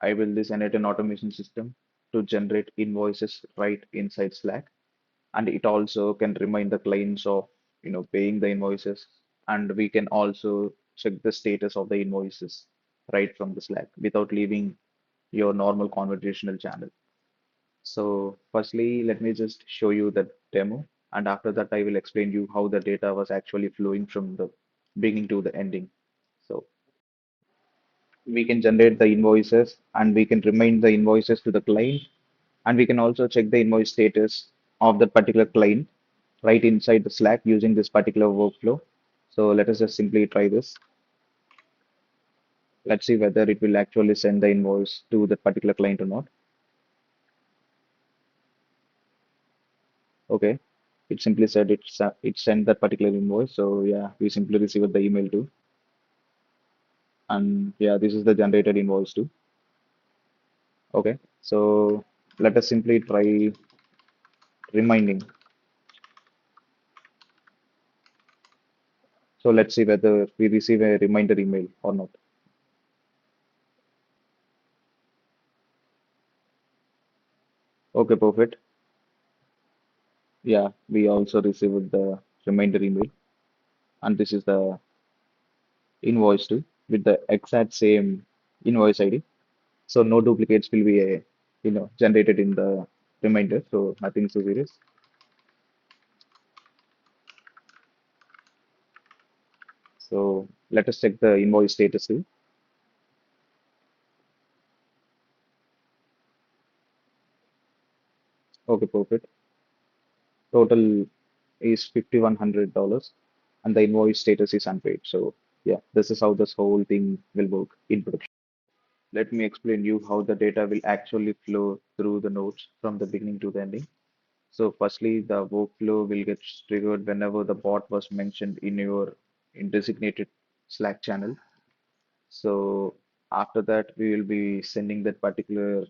I built this n8n automation system to generate invoices right inside Slack, and it also can remind the clients of paying the invoices, and we can also check the status of the invoices right from the Slack without leaving your normal conversational channel. So firstly, let me just show you the demo, and after that, I will explain you how the data was actually flowing from the beginning to the ending. So we can generate the invoices, and we can remind the invoices to the client, and we can also check the invoice status of that particular client right inside the Slack using this particular workflow. So let us just simply try this. Let's see whether it will actually send the invoice to that particular client or not. Okay, it simply said it sent that particular invoice. So yeah, we simply received the email too. And yeah, this is the generated invoice too. Okay, so let us simply try reminding. So let's see whether we receive a reminder email or not. Okay, perfect. Yeah, we also received the reminder email, and this is the invoice too with the exact same invoice ID. So no duplicates will be generated in the reminder. So nothing so serious. So let us check the invoice status too. Okay, perfect. Total is $5,100, and the invoice status is unpaid. So yeah, this is how this whole thing will work in production. Let me explain you how the data will actually flow through the nodes from the beginning to the ending. So firstly, the workflow will get triggered whenever the bot was mentioned in your in designated Slack channel. So after that, we will be sending that particular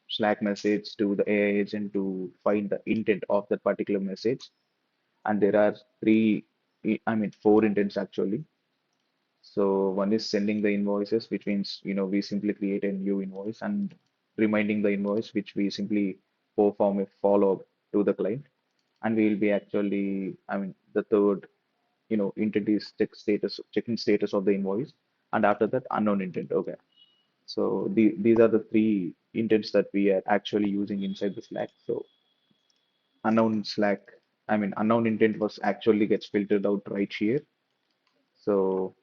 Slack message to the AI agent to find the intent of that particular message. And there are four intents actually. So one is sending the invoices, which means, we simply create a new invoice, and reminding the invoice, which we simply perform a follow-up to the client. And we will be actually, the third, intent is checking status of the invoice. And after that, unknown intent. Okay. So these are the three intents that we are actually using inside the Slack. So unknown Slack, unknown intent was actually gets filtered out right here. So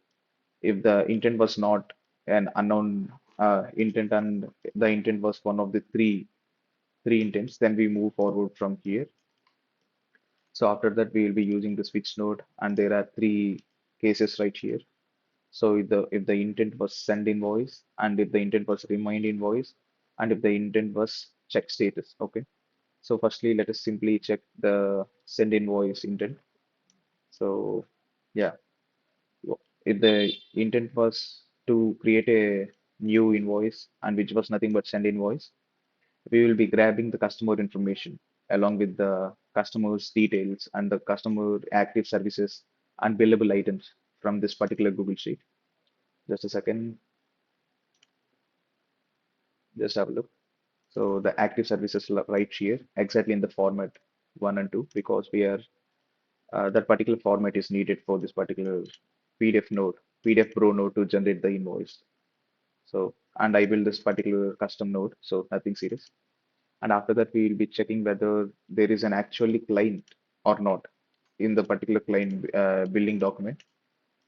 if the intent was not an unknown intent, and the intent was one of the three intents, then we move forward from here. So after that, we will be using the switch node, and there are three cases right here. So if the intent was send invoice, and if the intent was remind invoice, and if the intent was check status. Okay. So firstly, let us simply check the send invoice intent. So yeah, if the intent was to create a new invoice, and which was nothing but send invoice, we will be grabbing the customer information along with the customer's details and the customer active services and billable items from this particular Google Sheet. Just a second, just have a look. So the active services right here, exactly in the format one and two, because we are that particular format is needed for this particular PDF node, PdfBro node to generate the invoice. So, and I build this particular custom node, so nothing serious. And after that, we will be checking whether there is an actually client or not in the particular client building document.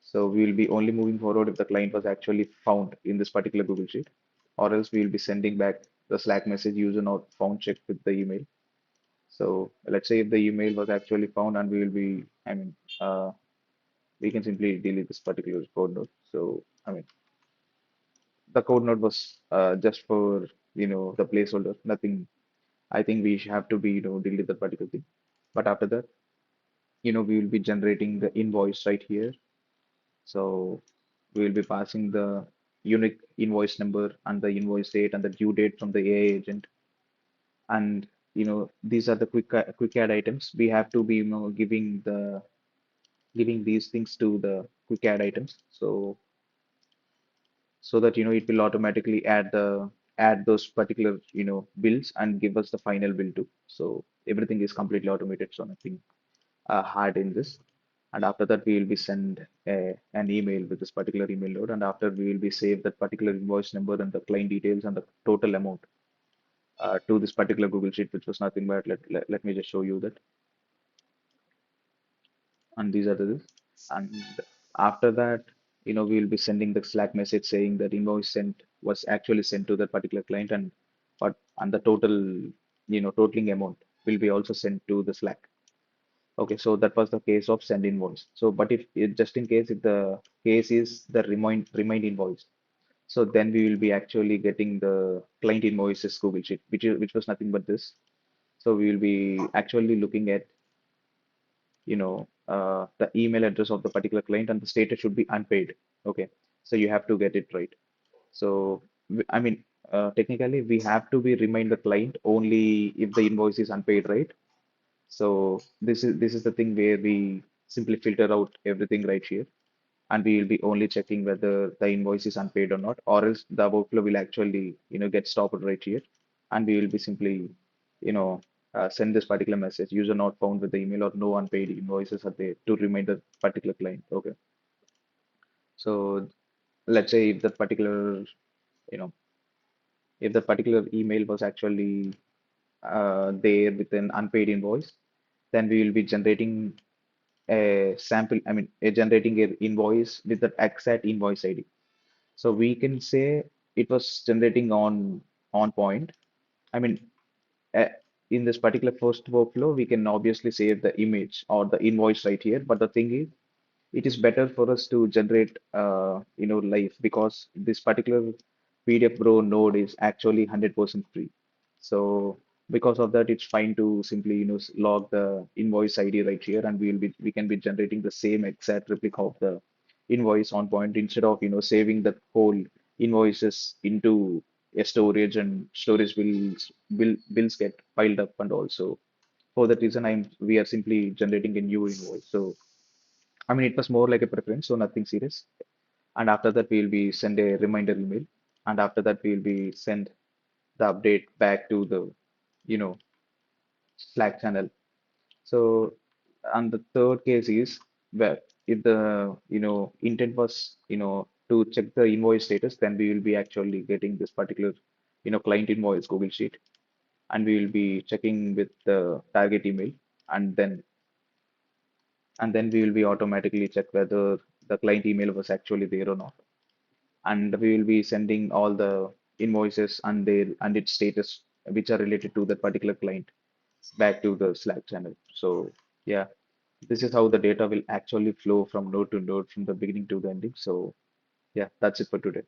So we will be only moving forward if the client was actually found in this particular Google Sheet, or else we will be sending back the Slack message user not found check with the email. So let's say if the email was actually found, and we will be, we can simply delete this particular code node. So the code node was just for the placeholder, nothing. I think we have to be delete that particular thing. But after that, we will be generating the invoice right here. So we will be passing the unique invoice number and the invoice date and the due date from the AI agent. And these are the quick add items. We have to be giving these things to the quick add items. So that it will automatically add the add those particular, bills and give us the final bill too. So everything is completely automated, so nothing hard in this. And after that, we will be send an email with this particular email node, and after we will be save that particular invoice number and the client details and the total amount to this particular Google Sheet, which was nothing but let me just show you that. And these are the and after that, we will be sending the Slack message saying that invoice sent was actually sent to that particular client, and the total, totaling amount will be also sent to the Slack. Okay, so that was the case of send invoice. So, but just in case if the case is the remind invoice, so then we will be actually getting the client invoices Google Sheet, which was nothing but this. So we will be actually looking at, the email address of the particular client, and the status should be unpaid. Okay, so you have to get it right. So I mean, technically we have to be remind the client only if the invoice is unpaid, right? So this is the thing where we simply filter out everything right here, and we will be only checking whether the invoice is unpaid or not, or else the workflow will actually, get stopped right here, and we will be simply, send this particular message: user not found with the email, or no unpaid invoices are there, to remind the particular client. Okay, so let's say if that particular, you know, if the particular email was actually there with an unpaid invoice, then we will be generating a sample, I mean, generating an invoice with the exact invoice ID. So we can say it was generating on point. I mean, uh, in this particular first workflow, we can obviously save the image or the invoice right here. But the thing is, it is better for us to generate, live, because this particular PdfBro node is actually 100% free. So because of that, it's fine to simply, log the invoice ID right here, and we can be generating the same exact replica of the invoice on point, instead of, saving the whole invoices into a storage, and storage bills get piled up. And also for that reason, we are simply generating a new invoice. So I mean, it was more like a preference, so nothing serious. And after that, we'll be send a reminder email, and after that, we'll be send the update back to the, you know, Slack channel. So, and the third case is where if the, intent was, to check the invoice status, then we will be actually getting this particular, client invoice Google Sheet, and we will be checking with the target email, and then we will be automatically check whether the client email was actually there or not, and we will be sending all the invoices and their and its status, which are related to that particular client, back to the Slack channel. So yeah, this is how the data will actually flow from node to node, from the beginning to the ending. So yeah, that's it for today.